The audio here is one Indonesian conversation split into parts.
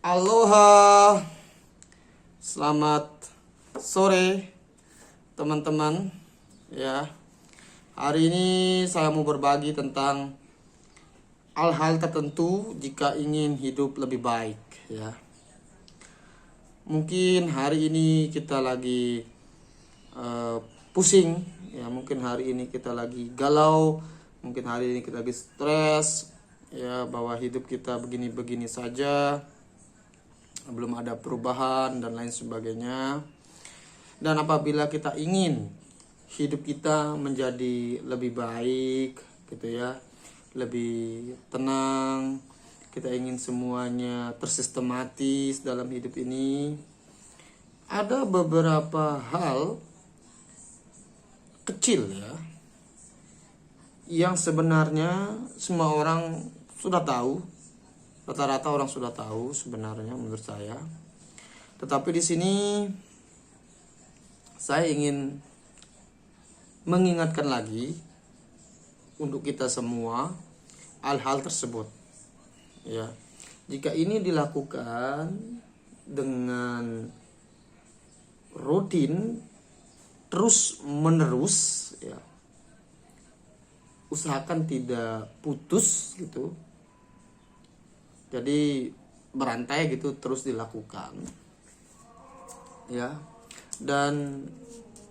Aloha, selamat sore teman-teman. Ya, hari ini saya mau berbagi tentang hal-hal tertentu jika ingin hidup lebih baik. Ya, mungkin hari ini kita lagi pusing. Ya, mungkin hari ini kita lagi galau. Mungkin hari ini kita lagi stres. Ya, bahwa hidup kita begini-begini saja, belum ada perubahan dan lain sebagainya. Dan apabila kita ingin hidup kita menjadi lebih baik gitu ya, lebih tenang, kita ingin semuanya tersistematis dalam hidup ini, ada beberapa hal kecil ya yang sebenarnya semua orang sudah tahu. Rata-rata orang sudah tahu sebenarnya menurut saya. Tetapi di sini saya ingin mengingatkan lagi untuk kita semua hal-hal tersebut. Ya. Jika ini dilakukan dengan rutin, terus-menerus ya. Usahakan tidak putus gitu. Jadi berantai gitu terus dilakukan ya, dan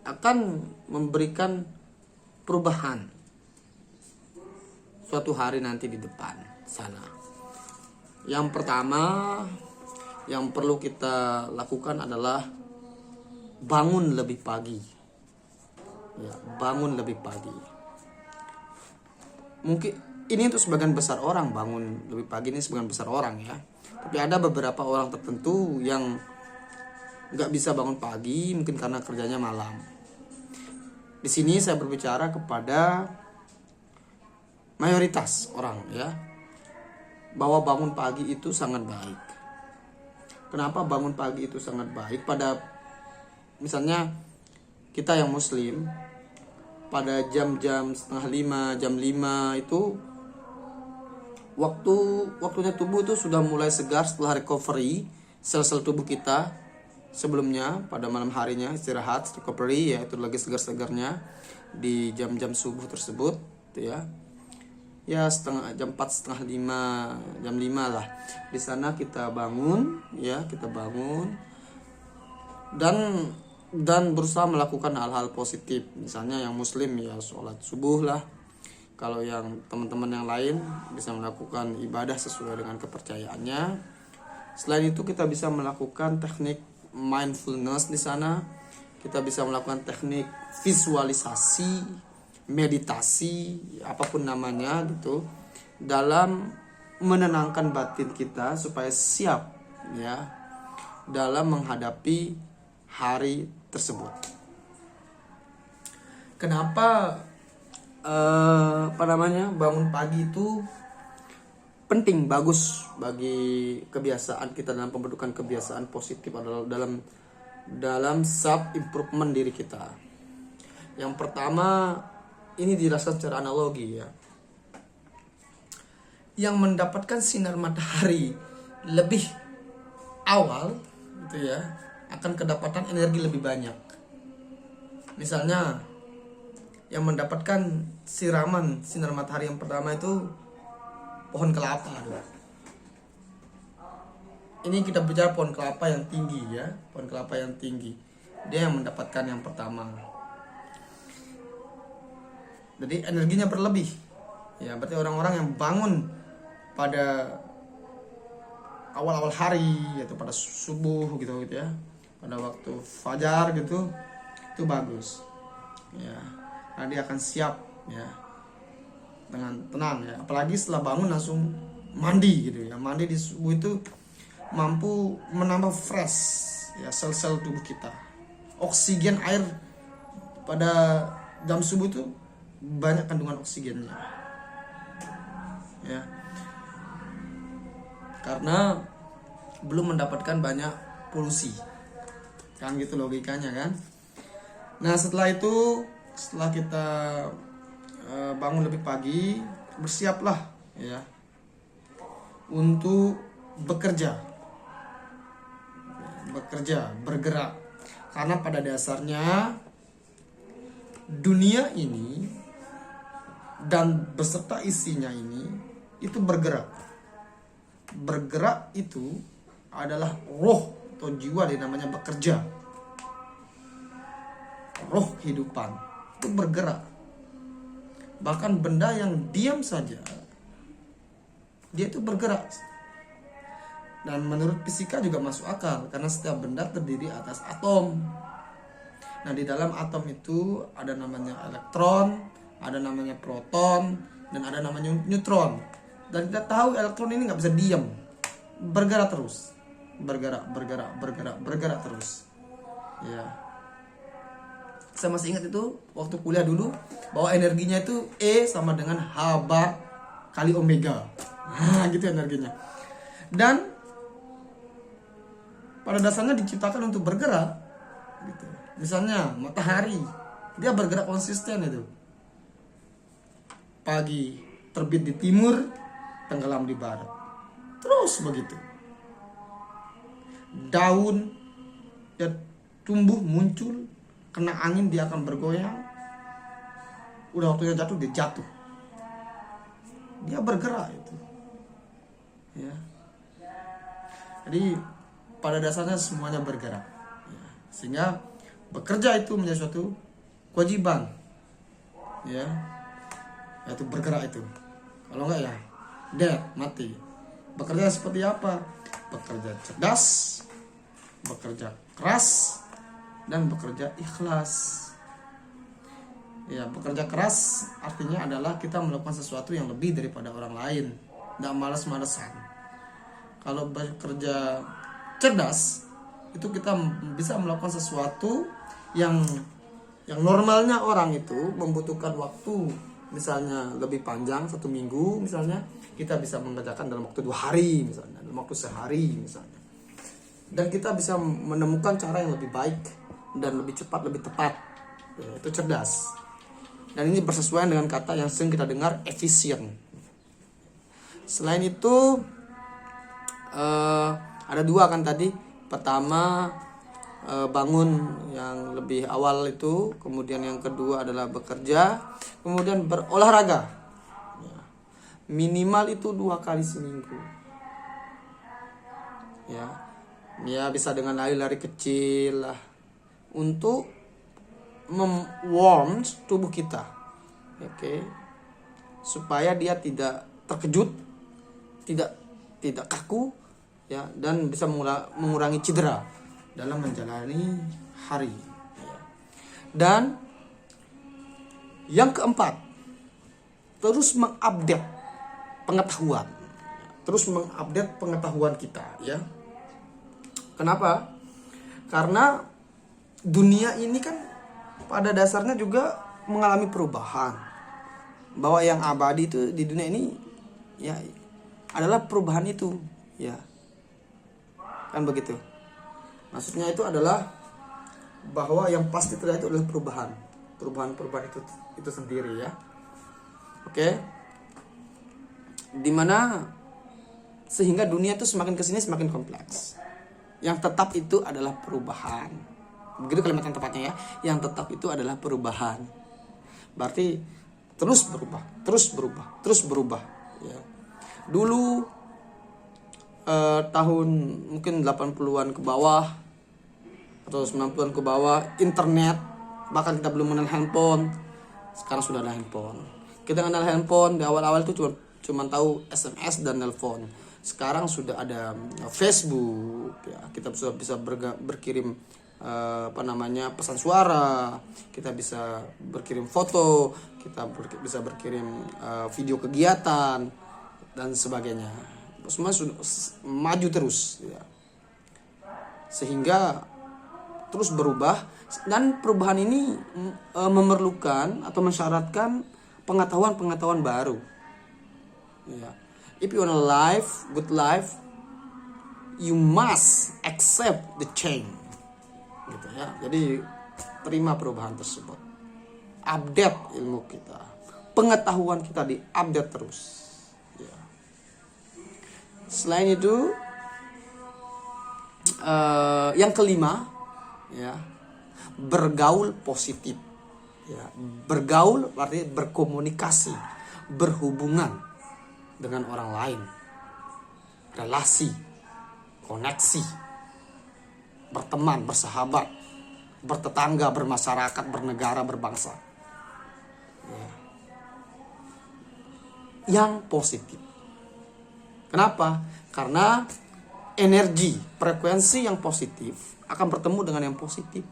akan memberikan perubahan suatu hari nanti di depan sana. Yang pertama yang perlu kita lakukan adalah bangun lebih pagi ya, bangun lebih pagi. Mungkin ini untuk sebagian besar orang, bangun lebih pagi ini sebagian besar orang ya. Tapi ada beberapa orang tertentu yang nggak bisa bangun pagi, mungkin karena kerjanya malam. Di sini saya berbicara kepada mayoritas orang ya, bahwa bangun pagi itu sangat baik. Kenapa bangun pagi itu sangat baik? Pada misalnya kita yang muslim, pada jam-jam setengah 5, jam 5 itu waktunya tubuh itu sudah mulai segar setelah recovery sel-sel tubuh kita sebelumnya. Pada malam harinya istirahat, recovery ya, itu lagi segar-segarnya di jam-jam subuh tersebut gitu ya. Ya jam 4, setengah 5, jam 5 lah. Di sana kita bangun ya, kita bangun dan berusaha melakukan hal-hal positif. Misalnya yang muslim ya sholat subuh lah. Kalau yang teman-teman yang lain bisa melakukan ibadah sesuai dengan kepercayaannya. Selain itu kita bisa melakukan teknik mindfulness di sana. Kita bisa melakukan teknik visualisasi, meditasi, apapun namanya gitu, dalam menenangkan batin kita supaya siap ya dalam menghadapi hari tersebut. Kenapa bangun pagi itu penting, bagus bagi kebiasaan kita dalam pembentukan kebiasaan positif adalah dalam self improvement diri kita. Yang pertama, ini dijelaskan secara analogi ya. Yang mendapatkan sinar matahari lebih awal gitu ya, akan kedapatan energi lebih banyak. Misalnya yang mendapatkan siraman sinar matahari yang pertama itu pohon kelapa. Ini kita bicara pohon kelapa yang tinggi ya, pohon kelapa yang tinggi. Dia yang mendapatkan yang pertama. Jadi energinya berlebih. Ya, berarti orang-orang yang bangun pada awal-awal hari, yaitu pada subuh gitu ya, pada waktu fajar gitu, itu bagus. Ya, karena dia akan siap ya dengan tenang ya. Apalagi setelah bangun langsung mandi gitu ya. Mandi di subuh itu mampu menambah fresh ya sel-sel tubuh kita. Oksigen air pada jam subuh itu banyak kandungan oksigennya. Ya. Karena belum mendapatkan banyak polusi. Kan gitu logikanya kan. Nah, setelah itu, setelah kita bangun lebih pagi, bersiaplah ya untuk bekerja bekerja, bergerak. Karena pada dasarnya dunia ini dan beserta isinya ini itu bergerak. Bergerak itu adalah roh atau jiwa yang namanya bekerja. Roh kehidupan itu bergerak. Bahkan benda yang diam saja dia itu bergerak. Dan menurut fisika juga masuk akal karena setiap benda terdiri atas atom. Nah, di dalam atom itu ada namanya elektron, ada namanya proton, dan ada namanya neutron. Dan kita tahu elektron ini nggak bisa diam, bergerak terus, bergerak terus. Ya, saya masih ingat itu waktu kuliah dulu bahwa energinya itu E sama dengan H bar kali omega. Nah, gitu energinya. Dan pada dasarnya diciptakan untuk bergerak gitu. Misalnya matahari, dia bergerak konsisten itu. Pagi terbit di timur, tenggelam di barat. Terus begitu. Daun ya tumbuh muncul, kena angin dia akan bergoyang. Udah waktunya jatuh, dia jatuh. Dia bergerak itu. Ya. Jadi pada dasarnya semuanya bergerak. Ya. Sehingga bekerja itu menjadi suatu kewajiban. Ya. Yaitu bergerak itu. Kalau enggak ya dead, mati. Bekerja seperti apa? Bekerja cerdas, bekerja keras, dan bekerja ikhlas. Ya, bekerja keras artinya adalah kita melakukan sesuatu yang lebih daripada orang lain. Nggak malas-malesan. Kalau bekerja cerdas, itu kita bisa melakukan sesuatu yang normalnya orang itu membutuhkan waktu misalnya lebih panjang 1 minggu misalnya, kita bisa mengerjakan dalam waktu 2 hari misalnya, dalam waktu sehari misalnya. Dan kita bisa menemukan cara yang lebih baik dan lebih cepat, lebih tepat. Ya, itu cerdas. Dan ini bersesuaian dengan kata yang sering kita dengar, efisien. Selain itu ada 2 kan tadi. Pertama bangun yang lebih awal itu, kemudian yang kedua adalah bekerja, kemudian berolahraga. Minimal itu 2 kali seminggu. Ya bisa dengan lari-lari kecil lah untuk warm tubuh kita. Oke. Supaya dia tidak terkejut, tidak kaku. Ya, dan bisa mengurangi cedera dalam menjalani hari. Dan yang keempat, terus mengupdate pengetahuan. Terus mengupdate pengetahuan kita, ya. Kenapa? Karena dunia ini kan pada dasarnya juga mengalami perubahan. Bahwa yang abadi itu di dunia ini ya adalah perubahan itu, ya. Kan begitu. Maksudnya itu adalah bahwa yang pasti terjadi itu adalah perubahan itu sendiri, ya. Oke. Dimana sehingga dunia itu semakin kesini semakin kompleks. Yang tetap itu adalah perubahan. Begitu kalimat yang tepatnya, ya. Yang tetap itu adalah perubahan. Berarti terus berubah, ya. Dulu tahun mungkin 80-an ke bawah atau 90-an ke bawah, internet, bahkan kita belum mengenal handphone. Sekarang sudah ada handphone. Kita kenal handphone di awal-awal itu cuma tahu SMS dan nelpon. Sekarang sudah ada Facebook, ya. Kita sudah bisa berkirim pesan suara, kita bisa berkirim foto, kita bisa berkirim video kegiatan dan sebagainya. Semua sudah maju terus, ya. Sehingga terus berubah, dan perubahan ini memerlukan atau mensyaratkan pengetahuan baru, ya. If you want a good life, you must accept the change, gitu, ya. Jadi terima perubahan tersebut, update ilmu kita, pengetahuan kita diupdate terus, ya. Selain itu Yang kelima, ya, bergaul positif. Ya, bergaul artinya berkomunikasi, berhubungan dengan orang lain, relasi, koneksi, berteman, bersahabat, bertetangga, bermasyarakat, bernegara, berbangsa. Ya. Yang positif. Kenapa? Karena energi, frekuensi yang positif akan bertemu dengan yang positif.